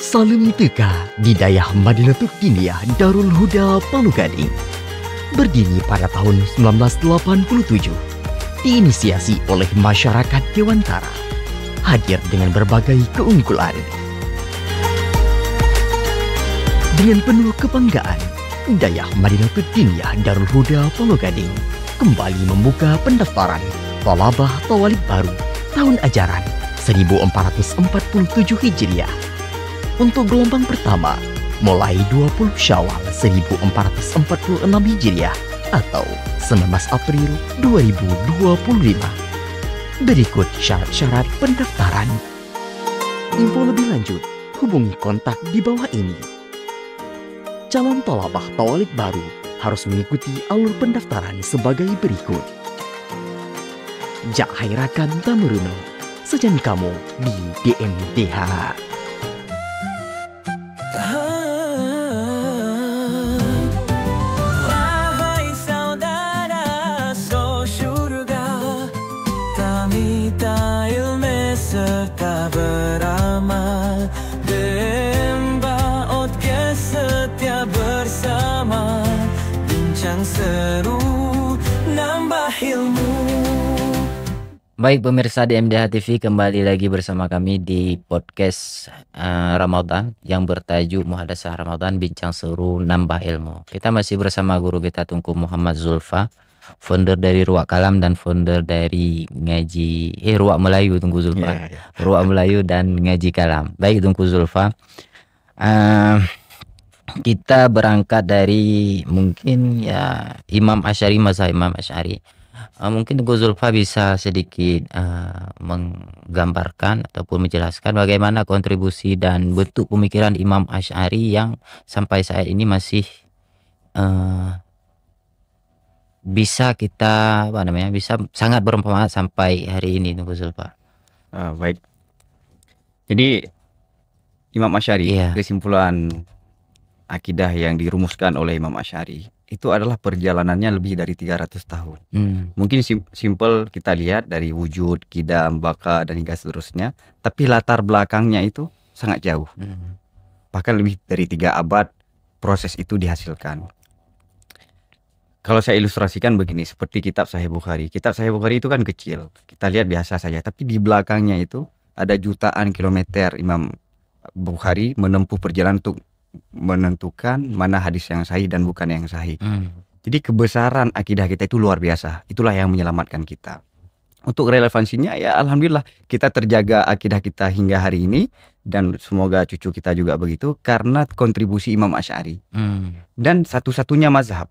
Salim Teka di Dayah Madinatul Diniyah Darul Huda Palu Gading. Berdiri pada tahun 1987, diinisiasi oleh masyarakat Dewantara. Hadir dengan berbagai keunggulan. Dengan penuh kebanggaan, Dayah Madinatul Diniyah Darul Huda Palu Gading kembali membuka pendaftaran Thalabah Thawalib baru tahun ajaran 1447 Hijriah. Untuk gelombang pertama, mulai 20 Syawal 1446 Hijriah atau 19 April 2025. Berikut syarat-syarat pendaftaran. Info lebih lanjut, hubungi kontak di bawah ini. Calon Thalabah Thawalib baru harus mengikuti alur pendaftaran sebagai berikut. Jak Hairakan Tamuruno, sejan kamu di DMDH. Wahai saudara, so syurga, tamita ilmu serta beramal, demba otke setia bersama, bincang seru, nambah ilmu. Baik pemirsa DMDH TV, kembali lagi bersama kami di podcast Ramadan yang bertajuk Muhadasah Ramadan, bincang seru nambah ilmu. Kita masih bersama guru kita Tunku Muhammad Zulfa, founder dari Ruak Kalam dan founder dari Ngaji Ruak Melayu Tunku Zulfa. Ruak Melayu dan Ngaji Kalam. Baik Tunku Zulfa, kita berangkat dari mungkin ya Imam Asy'ari, mazhab Imam Asy'ari. Mungkin Tunku Zulfa bisa sedikit menggambarkan ataupun menjelaskan bagaimana kontribusi dan bentuk pemikiran Imam Asy'ari yang sampai saat ini masih bisa kita bisa sangat bermanfaat sampai hari ini Tunku Zulfa. Baik. Jadi Imam Asy'ari, kesimpulan akidah yang dirumuskan oleh Imam Asy'ari itu adalah perjalanannya lebih dari 300 tahun. Mungkin simpel kita lihat dari wujud, kidam, baka dan hingga seterusnya, tapi latar belakangnya itu sangat jauh. Bahkan lebih dari 3 abad proses itu dihasilkan. Kalau saya ilustrasikan begini, seperti kitab Sahih Bukhari. Kitab Sahih Bukhari itu kan kecil, kita lihat biasa saja, tapi di belakangnya itu ada jutaan kilometer Imam Bukhari menempuh perjalanan untuk menentukan mana hadis yang sahih dan bukan yang sahih. Jadi kebesaran akidah kita itu luar biasa. Itulah yang menyelamatkan kita. Untuk relevansinya ya alhamdulillah kita terjaga akidah kita hingga hari ini, dan semoga cucu kita juga begitu karena kontribusi Imam Asy'ari. Dan satu-satunya mazhab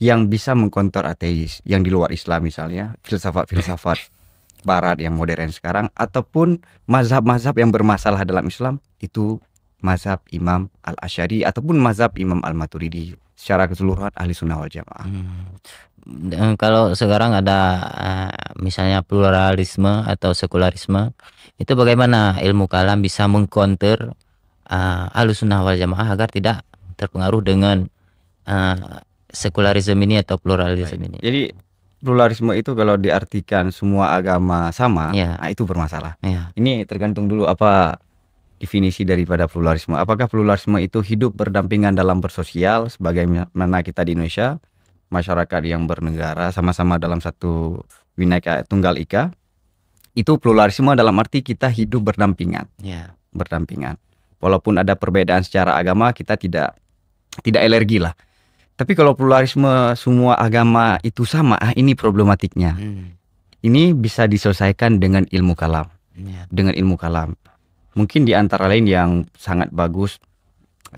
yang bisa mengkontor ateis yang di luar Islam, misalnya filsafat-filsafat barat yang modern sekarang, ataupun mazhab-mazhab yang bermasalah dalam Islam, itu mazhab Imam Al-Asy'ari ataupun mazhab Imam Al-Maturidi. Secara keseluruhan ahli sunnah wal jamaah. Kalau sekarang ada misalnya pluralisme atau sekularisme, itu bagaimana ilmu kalam bisa mengcounter ahli sunnah wal jamaah agar tidak terpengaruh dengan sekularisme ini atau pluralisme ini? Jadi pluralisme itu kalau diartikan semua agama sama, Ya. nah itu bermasalah. Ya. Ini tergantung dulu apa definisi daripada pluralisme. Apakah pluralisme itu hidup berdampingan dalam bersosial sebagaimana kita di Indonesia, masyarakat yang bernegara sama-sama dalam satu Bhinneka Tunggal Ika. Itu pluralisme dalam arti kita hidup berdampingan. Ya. Berdampingan. Walaupun ada perbedaan secara agama, kita tidak alergi lah. Tapi kalau pluralisme semua agama itu sama, ini problematiknya. Ini bisa diselesaikan dengan ilmu kalam. Ya. Dengan ilmu kalam. Mungkin di antara lain yang sangat bagus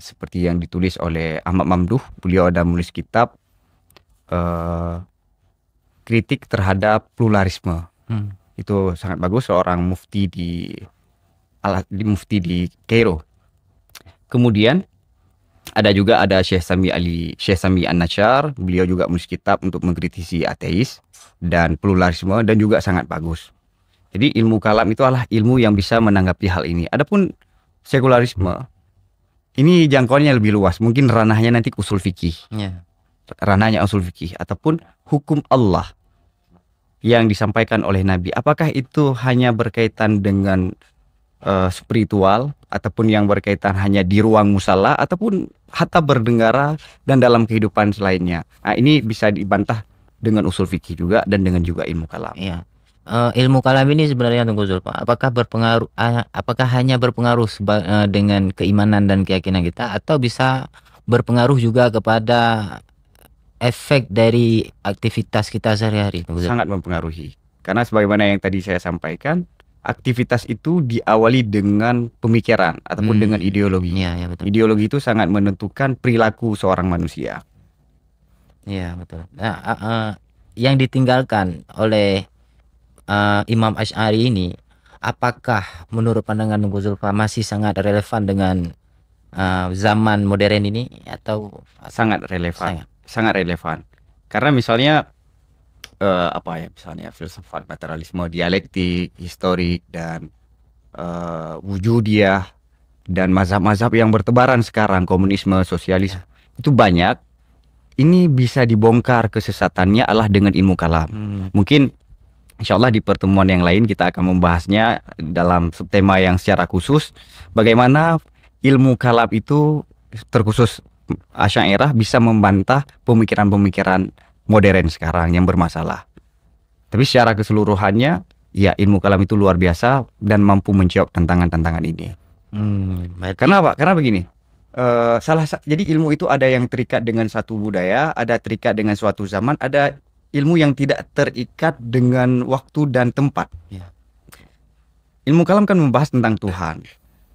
seperti yang ditulis oleh Ahmad Mamduh, beliau ada menulis kitab kritik terhadap pluralisme. Itu sangat bagus, seorang mufti di Kairo. Kemudian ada Syekh Sami An-Nasyar, beliau juga menulis kitab untuk mengkritisi ateis dan pluralisme dan juga sangat bagus. Jadi ilmu kalam itu adalah ilmu yang bisa menanggapi hal ini. Adapun sekularisme, ini jangkauannya lebih luas. Mungkin ranahnya nanti usul fikih. Ya. Ranahnya usul fikih ataupun hukum Allah yang disampaikan oleh Nabi. Apakah itu hanya berkaitan dengan spiritual ataupun yang berkaitan hanya di ruang musala ataupun hatta berdengara dan dalam kehidupan selainnya. Nah, ini bisa dibantah dengan usul fikih juga dan dengan juga ilmu kalam. Iya. Ilmu kalam ini sebenarnya Tunggu Zulfa, apakah berpengaruh? Apakah hanya berpengaruh dengan keimanan dan keyakinan kita, atau bisa berpengaruh juga kepada efek dari aktivitas kita sehari-hari? Sangat mempengaruhi. Karena sebagaimana yang tadi saya sampaikan, aktivitas itu diawali dengan pemikiran ataupun dengan ideologi. Iya, ya, betul. Ideologi itu sangat menentukan perilaku seorang manusia. Iya, betul. Nah, yang ditinggalkan oleh Imam Asy'ari ini, apakah menurut pandangan Tunggu Zulfa masih sangat relevan dengan zaman modern ini atau sangat relevan? Sangat relevan. Karena misalnya misalnya filsafat materialisme, dialektik, historik, dan wujudiyah, dan mazhab-mazhab yang bertebaran sekarang, komunisme, sosialisme, itu banyak. Ini bisa dibongkar kesesatannya adalah dengan ilmu kalam. Mungkin insya Allah di pertemuan yang lain kita akan membahasnya dalam subtema yang secara khusus, bagaimana ilmu kalam itu terkhusus Asy'ariyah bisa membantah pemikiran-pemikiran modern sekarang yang bermasalah. Tapi secara keseluruhannya, ya ilmu kalam itu luar biasa dan mampu menjawab tantangan-tantangan ini. Karena apa? Karena begini, jadi ilmu itu ada yang terikat dengan satu budaya, ada terikat dengan suatu zaman, ada ilmu yang tidak terikat dengan waktu dan tempat. Ya. Ilmu kalam kan membahas tentang Tuhan,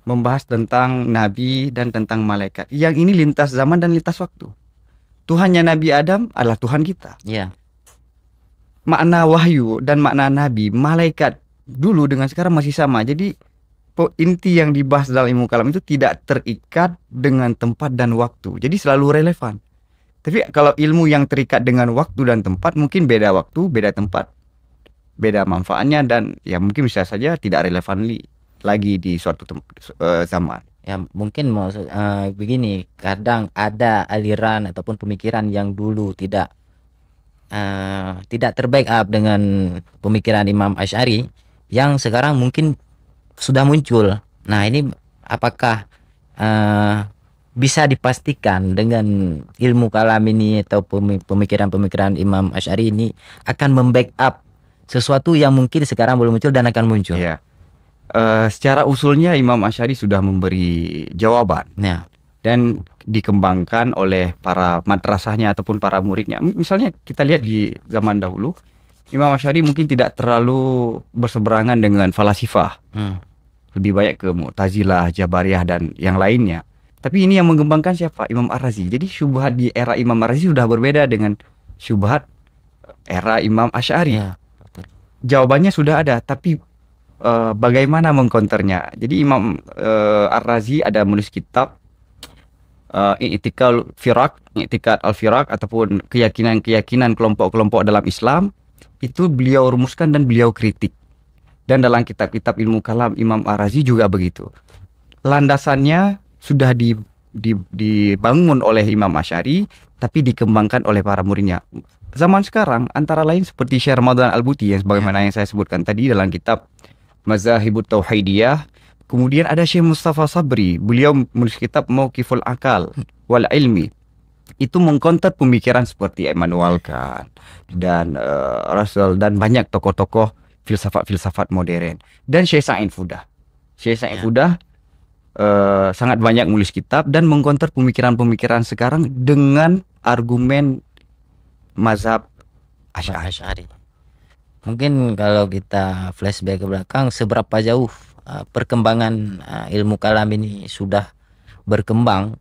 membahas tentang Nabi dan tentang malaikat. Yang ini lintas zaman dan lintas waktu. Tuhannya Nabi Adam adalah Tuhan kita. Ya. Makna wahyu dan makna Nabi, malaikat dulu dengan sekarang masih sama. Jadi inti yang dibahas dalam ilmu kalam itu tidak terikat dengan tempat dan waktu. Jadi selalu relevan. Tapi kalau ilmu yang terikat dengan waktu dan tempat, mungkin beda waktu, beda tempat, beda manfaatnya, dan ya mungkin bisa saja tidak relevan lagi di suatu zaman. Ya mungkin begini, kadang ada aliran ataupun pemikiran yang dulu tidak terbackup dengan pemikiran Imam Asy'ari yang sekarang mungkin sudah muncul. Nah, ini apakah bisa dipastikan dengan ilmu kalam ini atau pemikiran-pemikiran Imam Asy'ari ini akan membackup sesuatu yang mungkin sekarang belum muncul dan akan muncul? Ya. Secara usulnya Imam Asy'ari sudah memberi jawaban. Ya. Dan dikembangkan oleh para madrasahnya ataupun para muridnya. Misalnya kita lihat di zaman dahulu, Imam Asy'ari mungkin tidak terlalu berseberangan dengan falasifah. Lebih banyak ke Mu'tazilah, Jabariyah, dan yang lainnya. Tapi ini yang mengembangkan siapa? Imam Ar-Razi. Jadi syubhat di era Imam Ar-Razi sudah berbeda dengan syubhat era Imam Asy'ari. Ya. Jawabannya sudah ada, tapi bagaimana mengcounternya. Jadi Imam Ar-Razi ada menulis kitab I'tikad al-Firaq ataupun keyakinan-keyakinan kelompok-kelompok dalam Islam. Itu beliau rumuskan dan beliau kritik. Dan dalam kitab-kitab ilmu kalam Imam Ar-Razi juga begitu. Landasannya sudah dibangun oleh Imam Asy'ari, tapi dikembangkan oleh para muridnya. Zaman sekarang antara lain seperti Syekh Ramadan Al-Buti yang sebagaimana yang saya sebutkan tadi dalam kitab Mazahibut Tauhidiyah. Kemudian ada Syekh Mustafa Sabri, beliau menulis kitab Mauqiful Akal wal Ilmi. Itu mengkonter pemikiran seperti Immanuel Kant dan Russell dan banyak tokoh-tokoh filsafat modern. Dan Syekh Sa'id Fudah. Syekh Sa'id Fudah sangat banyak menulis kitab dan mengkonter pemikiran-pemikiran sekarang dengan argumen mazhab Asy'ari. Mungkin kalau kita flashback ke belakang, seberapa jauh perkembangan ilmu kalam ini sudah berkembang,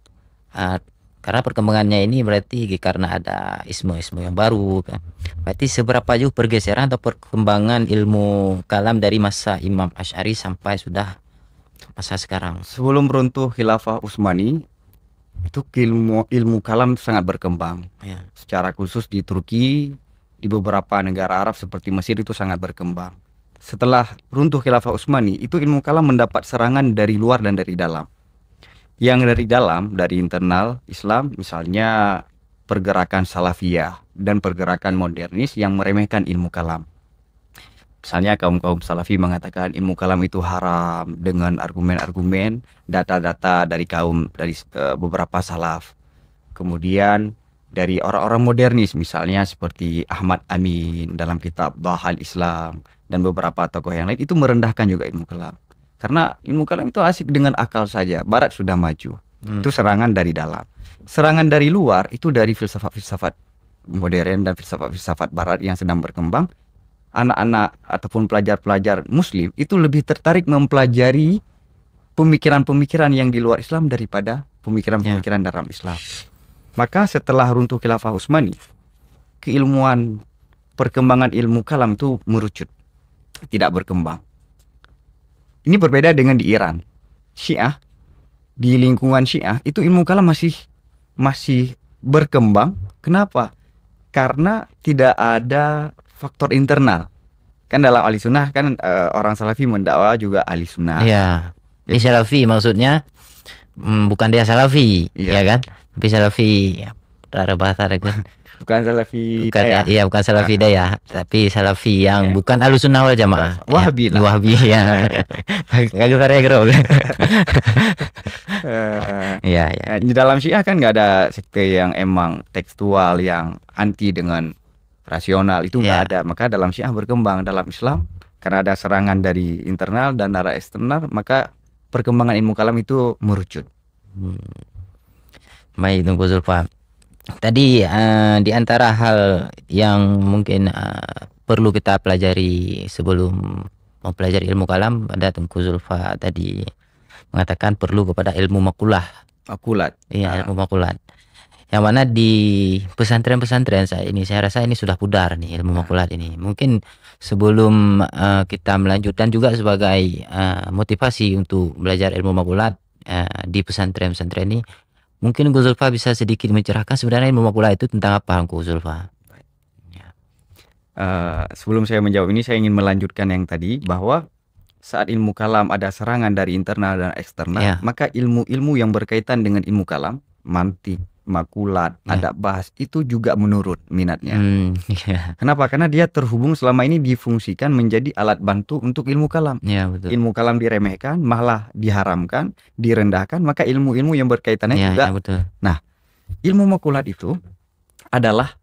karena perkembangannya ini berarti karena ada ismu-ismu yang baru kan. Berarti seberapa jauh pergeseran atau perkembangan ilmu kalam dari masa Imam Asy'ari sampai sudah masa sekarang. Sebelum runtuh Khilafah Utsmani, itu ilmu kalam sangat berkembang. Ya. Secara khusus di Turki, di beberapa negara Arab seperti Mesir itu sangat berkembang. Setelah runtuh Khilafah Utsmani, itu ilmu kalam mendapat serangan dari luar dan dari dalam. Yang dari dalam, dari internal Islam, misalnya pergerakan Salafiyah dan pergerakan modernis yang meremehkan ilmu kalam. Misalnya kaum-kaum Salafi mengatakan ilmu kalam itu haram dengan argumen-argumen, data-data dari beberapa salaf. Kemudian dari orang-orang modernis misalnya seperti Ahmad Amin dalam kitab Bahal Islam dan beberapa tokoh yang lain itu merendahkan juga ilmu kalam. Karena ilmu kalam itu asik dengan akal saja. Barat sudah maju. Itu serangan dari dalam. Serangan dari luar itu dari filsafat-filsafat modern dan filsafat-filsafat barat yang sedang berkembang. Anak-anak ataupun pelajar-pelajar muslim itu lebih tertarik mempelajari pemikiran-pemikiran yang di luar Islam daripada pemikiran-pemikiran dalam Islam. Maka setelah runtuh Khilafah Utsmani, keilmuan perkembangan ilmu kalam itu merucut, tidak berkembang. Ini berbeda dengan di Iran. Syiah, di lingkungan Syiah itu ilmu kalam masih berkembang. Kenapa? Karena tidak ada faktor internal. Kan dalam ahli sunnah kan orang Salafi mendakwa juga ahli sunnah. Iya. Ini Salafi maksudnya bukan dia Salafi, ya kan? Tapi Salafi ada bahasa kan. Bukan Salafi Bukan, Dayah. iya bukan Salafi Dayah, tapi Salafi yang bukan Ahlussunnah wal Jamaah. Wahabi lah. Wahabi ya. Kagak regro. Iya, iya. Di dalam Syiah kan nggak ada sekte yang emang tekstual yang anti dengan rasional, itu nggak ada. Maka dalam Syiah berkembang. Dalam Islam karena ada serangan dari internal dan dari eksternal, maka perkembangan ilmu kalam itu merucut. Baik, Tunggu Zulfa. Tadi di antara hal yang mungkin perlu kita pelajari sebelum mempelajari ilmu kalam, ada Tunggu Zulfa tadi mengatakan perlu kepada ilmu Makulat. Iya, ilmu makulat. Yang mana di pesantren-pesantren saya rasa ini sudah pudar nih ilmu makulat ini. Mungkin sebelum kita melanjutkan juga sebagai motivasi untuk belajar ilmu makulat di pesantren-pesantren ini, mungkin Gus Zulfa bisa sedikit mencerahkan sebenarnya ilmu makulat itu tentang apa, Gus Zulfa? Sebelum saya menjawab ini, saya ingin melanjutkan yang tadi bahwa saat ilmu kalam ada serangan dari internal dan eksternal, maka ilmu-ilmu yang berkaitan dengan ilmu kalam, mantik, makulat, adab bahas itu juga menurun minatnya. Kenapa? Karena dia terhubung selama ini difungsikan menjadi alat bantu untuk ilmu kalam. Betul. Ilmu kalam diremehkan, malah diharamkan, direndahkan, maka ilmu-ilmu yang berkaitannya juga. Betul. Nah, ilmu makulat itu adalah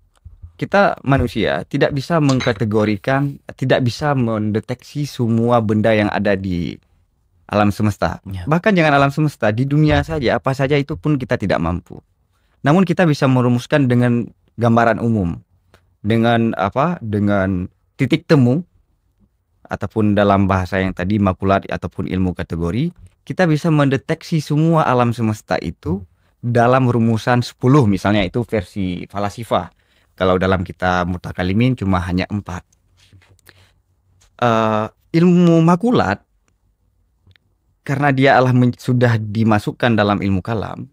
kita manusia tidak bisa mengkategorikan, tidak bisa mendeteksi semua benda yang ada di alam semesta. Bahkan jangan alam semesta, di dunia saja, apa saja itu pun kita tidak mampu. Namun kita bisa merumuskan dengan gambaran umum, dengan dengan titik temu, ataupun dalam bahasa yang tadi makulat ataupun ilmu kategori, kita bisa mendeteksi semua alam semesta itu dalam rumusan 10, misalnya itu versi falasifah. Kalau dalam kitab Mutakalimin cuma hanya 4. ilmu makulat karena dia sudah dimasukkan dalam ilmu kalam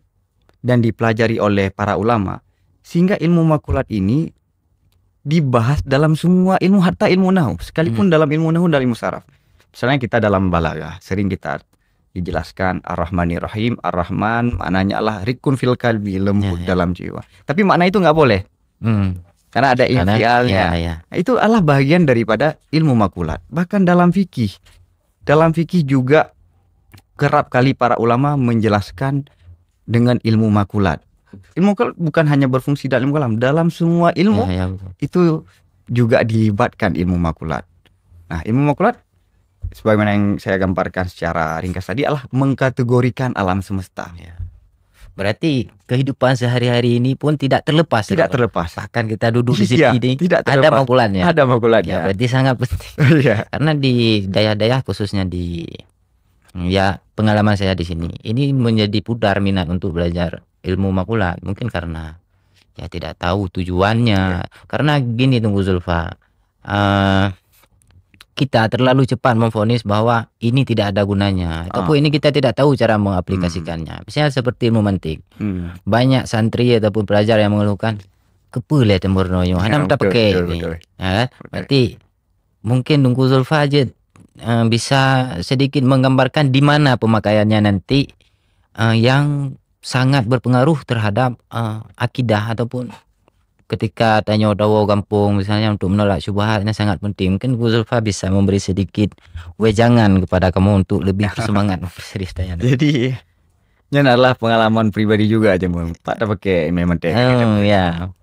dan dipelajari oleh para ulama, sehingga ilmu makulat ini dibahas dalam semua ilmu, hatta ilmu nahu, sekalipun dalam ilmu nahu dan ilmu saraf. Misalnya kita dalam balaghah sering kita dijelaskan Ar-Rahmanir Rahim, Ar-Rahman maknanya Allah rikun fil kalbi, lembut dalam jiwa. Tapi makna itu nggak boleh. Karena ada infialnya. Nah, itu adalah bagian daripada ilmu makulat. Bahkan dalam fikih juga kerap kali para ulama menjelaskan dengan ilmu makulat. Ilmu makulat bukan hanya berfungsi dalam ilmu kalam, dalam semua ilmu itu juga dilibatkan ilmu makulat. Nah, ilmu makulat sebagaimana yang saya gambarkan secara ringkas tadi adalah mengkategorikan alam semesta. Berarti kehidupan sehari-hari ini pun tidak terlepas. Bahkan kita duduk di sini ada makulatnya. Ada makulatnya. Berarti sangat penting. Karena di daerah-daerah khususnya di pengalaman saya di sini, ini menjadi pudar minat untuk belajar ilmu makulat. Mungkin karena tidak tahu tujuannya. Karena gini Tunggu Zulfa, kita terlalu cepat memvonis bahwa ini tidak ada gunanya, ataupun ini kita tidak tahu cara mengaplikasikannya. Misalnya seperti ilmu mantik. Banyak santri ataupun pelajar yang mengeluhkan kepala temurnoyo, hanya tak pakai ini. Berarti mungkin Tunggu Zulfa aja bisa sedikit menggambarkan di mana pemakaiannya nanti yang sangat berpengaruh terhadap akidah, ataupun ketika tanya dawa kampung misalnya untuk menolak syubhat, ini sangat penting. Mungkin Gus Zulfa bisa memberi sedikit wejangan kepada kamu untuk lebih bersemangat memperseriusnya. Jadi ini adalah pengalaman pribadi juga aja, Pak. Tak pakai memang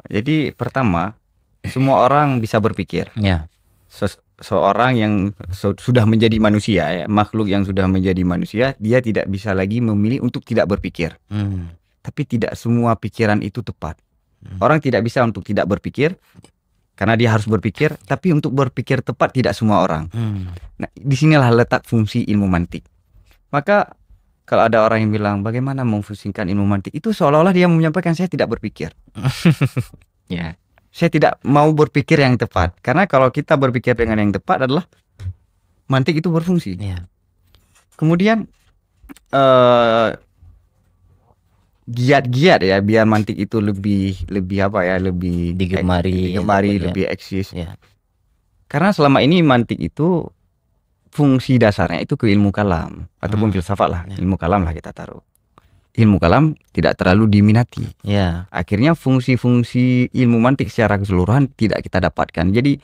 Jadi pertama, semua orang bisa berpikir. Seorang yang sudah menjadi manusia, makhluk yang sudah menjadi manusia, dia tidak bisa lagi memilih untuk tidak berpikir. Tapi tidak semua pikiran itu tepat. Orang tidak bisa untuk tidak berpikir karena dia harus berpikir, tapi untuk berpikir tepat tidak semua orang. Nah, disinilah letak fungsi ilmu mantik. Maka kalau ada orang yang bilang bagaimana memfungsikan ilmu mantik, itu seolah-olah dia menyampaikan saya tidak berpikir. Saya tidak mau berpikir yang tepat. Karena kalau kita berpikir dengan yang tepat adalah mantik itu berfungsi. Kemudian giat-giat biar mantik itu lebih digemari, lebih eksis. Karena selama ini mantik itu fungsi dasarnya itu ke ilmu kalam ataupun filsafat lah, ilmu kalam lah kita taruh. Ilmu kalam tidak terlalu diminati. Akhirnya fungsi-fungsi ilmu mantik secara keseluruhan tidak kita dapatkan. Jadi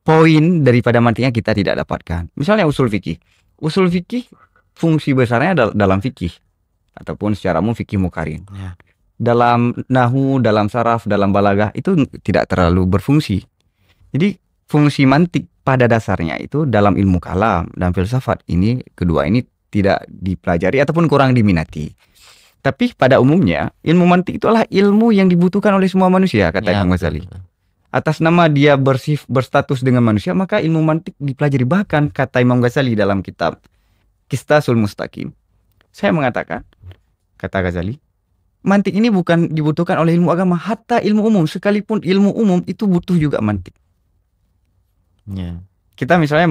poin daripada mantiknya kita tidak dapatkan. Misalnya usul fikih. Usul fikih fungsi besarnya dalam fikih ataupun secara umum fikih mukarin. Dalam nahu, dalam saraf, dalam balaghah itu tidak terlalu berfungsi. Jadi fungsi mantik pada dasarnya itu dalam ilmu kalam dan filsafat ini, kedua ini tidak dipelajari ataupun kurang diminati. Tapi pada umumnya ilmu mantik itu adalah ilmu yang dibutuhkan oleh semua manusia, kata Imam Ghazali. Atas nama dia berstatus dengan manusia, maka ilmu mantik dipelajari. Bahkan kata Imam Ghazali dalam kitab Qistasul Mustaqim, saya mengatakan, kata Ghazali, mantik ini bukan dibutuhkan oleh ilmu agama, hatta ilmu umum. Sekalipun ilmu umum itu butuh juga mantik. Kita misalnya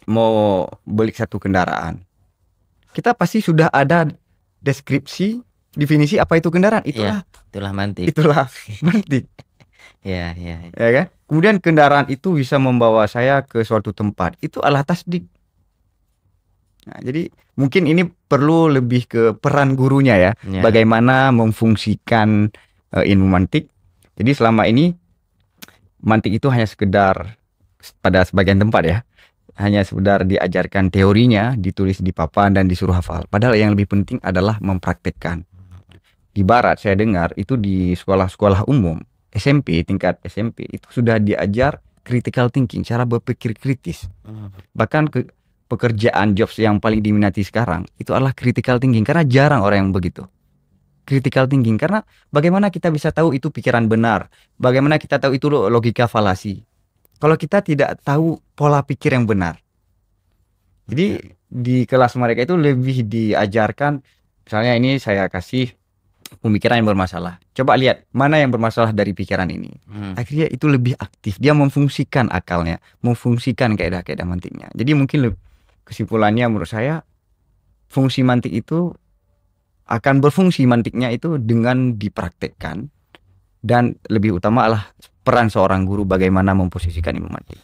mau beli satu kendaraan, kita pasti sudah ada deskripsi, definisi apa itu kendaraan. Itulah mantik. Ya kan? Kemudian kendaraan itu bisa membawa saya ke suatu tempat. Itu adalah tasdik. Nah, jadi mungkin ini perlu lebih ke peran gurunya bagaimana memfungsikan ilmu mantik. Jadi selama ini mantik itu hanya sekedar pada sebagian tempat hanya sekedar diajarkan teorinya, ditulis di papan dan disuruh hafal. Padahal yang lebih penting adalah mempraktekkan. Di barat saya dengar itu di sekolah-sekolah umum, tingkat SMP itu sudah diajar critical thinking, cara berpikir kritis. Bahkan pekerjaan jobs yang paling diminati sekarang itu adalah critical thinking, karena jarang orang yang begitu. Critical thinking, karena bagaimana kita bisa tahu itu pikiran benar, bagaimana kita tahu itu logika falasi kalau kita tidak tahu pola pikir yang benar. Jadi di kelas mereka itu lebih diajarkan, misalnya ini saya kasih pemikiran yang bermasalah. Coba lihat mana yang bermasalah dari pikiran ini. Akhirnya itu lebih aktif. Dia memfungsikan akalnya, memfungsikan kaidah-kaidah mantiknya. Jadi mungkin kesimpulannya menurut saya, fungsi mantik itu akan berfungsi mantiknya itu dengan dipraktekkan, dan lebih utama adalah peran seorang guru bagaimana memposisikan ilmu mantik.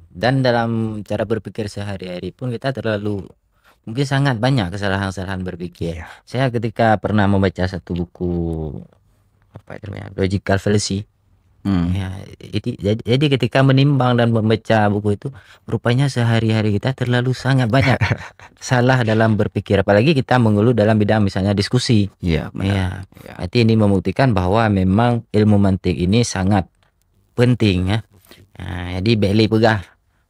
Dan dalam cara berpikir sehari-hari pun kita mungkin sangat banyak kesalahan-kesalahan berpikir. Saya ketika pernah membaca satu buku apa itu namanya, Logical Fallacy. Ya, jadi ketika menimbang dan membaca buku itu, rupanya sehari-hari kita terlalu sangat banyak salah dalam berpikir, apalagi kita mengeluh dalam bidang misalnya diskusi. Iya, benar. Ya. Berarti ini membuktikan bahwa memang ilmu mantik ini sangat penting ya. Jadi beli pegah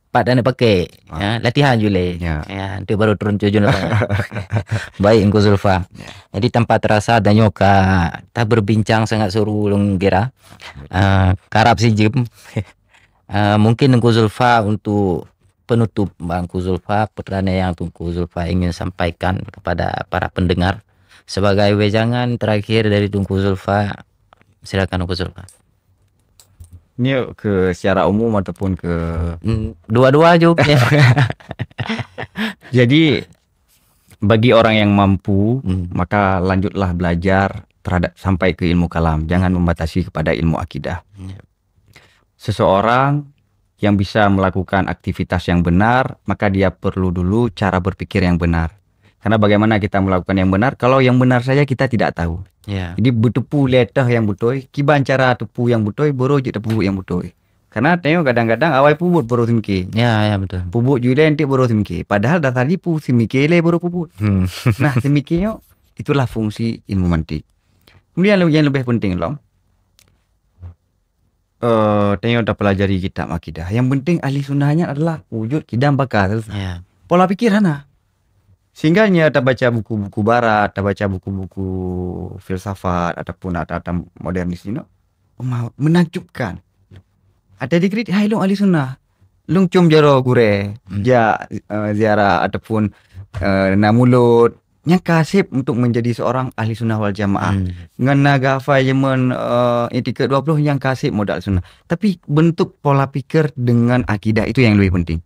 Pak dan pakai ya, latihan jule ya, nanti baru turun tujuan baik engkau Zulfa. Jadi tanpa terasa dan nyoka tak berbincang sangat suruh lenggira karap si jim mungkin engkau Zulfa untuk penutup Engkau Zulfa, putranya yang Engkau Zulfa ingin sampaikan kepada para pendengar sebagai wejangan terakhir dari Engkau Zulfa, silakan Engkau Zulfa. Ini ke secara umum ataupun ke dua-dua juga. Jadi bagi orang yang mampu, maka lanjutlah belajar terhadap sampai ke ilmu kalam. Jangan membatasi kepada ilmu akidah. Seseorang yang bisa melakukan aktivitas yang benar, maka dia perlu dulu cara berpikir yang benar. Karena bagaimana kita melakukan yang benar, kalau yang benar saja kita tidak tahu. Jadi bertepu letah yang betul, kiban cara tepu yang betul, baru je tepu yang betul. Karena tengok kadang-kadang awal pubut baru simke. Ya betul. Pubut juga nanti baru simke. Padahal dah tadi pu simke le baru pubut. Nah simke itulah fungsi ilmu mantik. Kemudian yang lebih penting loh, tengok dah pelajari kitab akidah. Yang penting ahli sunnahnya adalah wujud kidam bakal. Pola pikir hana. Sehingga kita baca buku-buku barat, kita baca buku-buku filsafat ataupun ada modernis ini, menakjubkan. Ada dikrit, hai long ahli sunnah, long cum jaro gure, ziarah ataupun namulut, yang kasih untuk menjadi seorang ahli sunnah wal jamaah. Dengan naga fajemen etika 20 yang kasih modal sunnah. Tapi bentuk pola pikir dengan akidah itu yang lebih penting.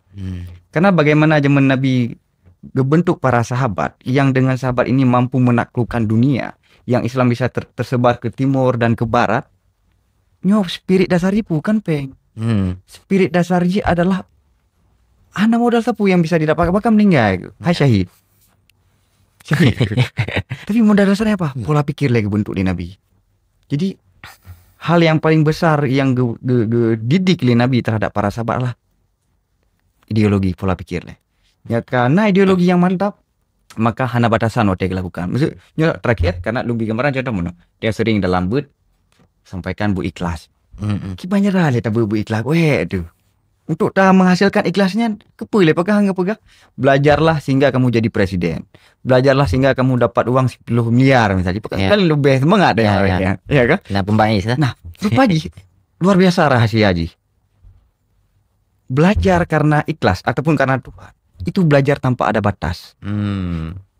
Karena bagaimana zaman Nabi bentuk para sahabat yang dengan sahabat ini mampu menaklukkan dunia, yang Islam bisa tersebar ke timur dan ke barat. Spirit dasarnya bukan peng. Spirit dasarnya adalah anak modal sapu yang bisa didapat, bahkan meninggal. Hai syahid. Tapi modal dasarnya apa? Pola pikir lagi bentuk di Nabi. Jadi hal yang paling besar yang didik oleh Nabi terhadap para sahabat lah ideologi pola pikir lah. Ya karena ideologi yang mantap, maka hana batasan otek lakukan. Maksudnya terakhir karena lumbi kemarin contoh mana, dia sering dalam bud sampaikan bu ikhlas. Kibanya dah tak bu ikhlas. Tuh. Untuk tak menghasilkan ikhlasnya, kepulih pegang. Belajarlah sehingga kamu jadi presiden. Belajarlah sehingga kamu dapat uang 10 miliar misalnya. Kan lebih semangat ya kan? Nah, pembangis. Nah, Haji, luar biasa rahasia Haji. Belajar karena ikhlas ataupun karena Tuhan. Itu belajar tanpa ada batas.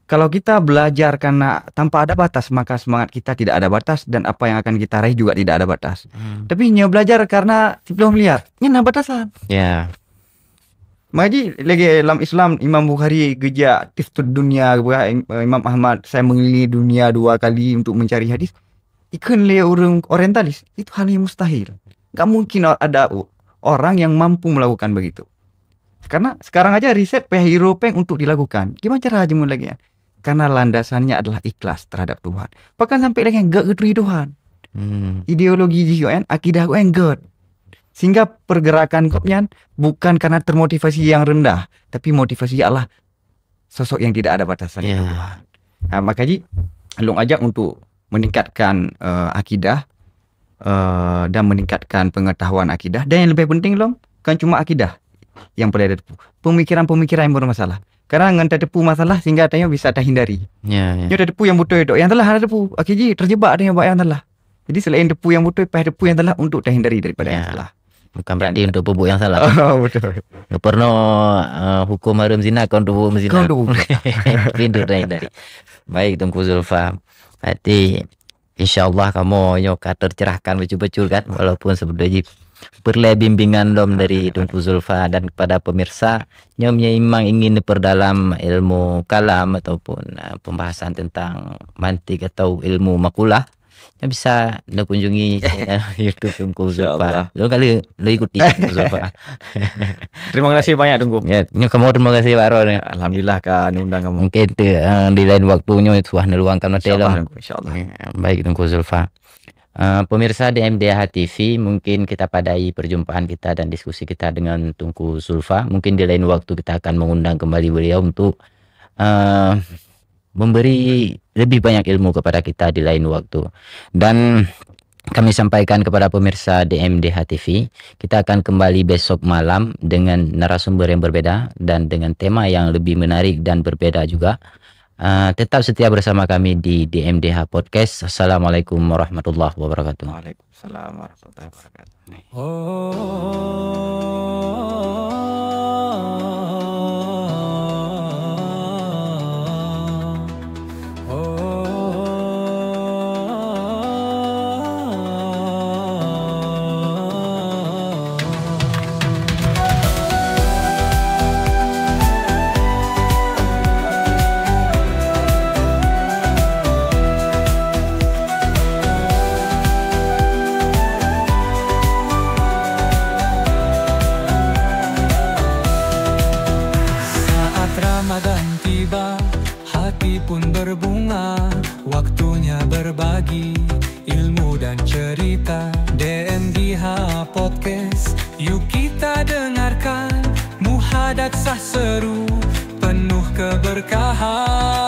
Kalau kita belajar karena tanpa ada batas, maka semangat kita tidak ada batas dan apa yang akan kita raih juga tidak ada batas. Tapi belajar karena 10 miliar, ini ada batasan. Maji lagi dalam Islam Imam Bukhari geja tiftud dunia, Imam Ahmad saya mengelilingi dunia 2 kali untuk mencari hadis. Ikan le orang orientalis itu hal yang mustahil. Gak mungkin ada orang yang mampu melakukan begitu. Karena sekarang aja riset pihak Eropa untuk dilakukan. Gimana cara jemur lagi ya? Karena landasannya adalah ikhlas terhadap Tuhan. Bahkan sampai lagi enggak ketui Tuhan. Ideologi juga akidah gue enggak. Sehingga pergerakan kopnya bukan karena termotivasi yang rendah, tapi motivasi adalah sosok yang tidak ada batasan itu Tuhan. Nah, makanya long ajak untuk meningkatkan akidah dan meningkatkan pengetahuan akidah. Dan yang lebih penting long, kan cuma akidah yang perlu ada tepu, pemikiran-pemikiran yang bermasalah. Karena dengan tepu masalah sehingga tanya bisa terhindari. Ada tepu yang betul itu, yang telah ada tepu. Akhirnya terjebak dengan yang telah. Jadi selain tepu yang betul, depu yang telah untuk terhindari daripada yang salah. Bukan berarti untuk pupuk yang salah. Betul. Nggak pernah hukum haram zina kau untuk pupuk zina. Kau untuk Pindah dari. Baik Tungku Zulfa. Berarti insyaallah kamu nyoka tercerahkan betul-betul kan, walaupun sebenarnya perlu bimbingan dom dari Tungku Zulfa. Dan kepada pemirsa nyomnya memang ingin diperdalam ilmu kalam ataupun pembahasan tentang mantik atau ilmu makulah, bisa anda kunjungi YouTube Tungku Zulfa. Lo kali lo ikuti Tungku Zulfa. Terima kasih banyak Tungku. Ya, kamu terima kasih Pak Ron. Alhamdulillah kan undang kamu. Mungkin di lain waktunya itu neluangkan materi. Insyaallah. Baik Tungku Zulfa. Pemirsa DMDH TV, mungkin kita padai perjumpaan kita dan diskusi kita dengan Tungku Zulfa. Mungkin di lain waktu kita akan mengundang kembali beliau untuk memberi lebih banyak ilmu kepada kita di lain waktu. Dan kami sampaikan kepada pemirsa DMDH TV, kita akan kembali besok malam dengan narasumber yang berbeda dan dengan tema yang lebih menarik dan berbeda juga. Tetap setia bersama kami di DMDH Podcast. Assalamualaikum warahmatullahi wabarakatuh. Waalaikumsalam warahmatullahi wabarakatuh. Ramadan tiba, hati pun berbunga. Waktunya berbagi ilmu dan cerita. DMDH Podcast, yuk kita dengarkan. Muhadatsah seru, penuh keberkahan.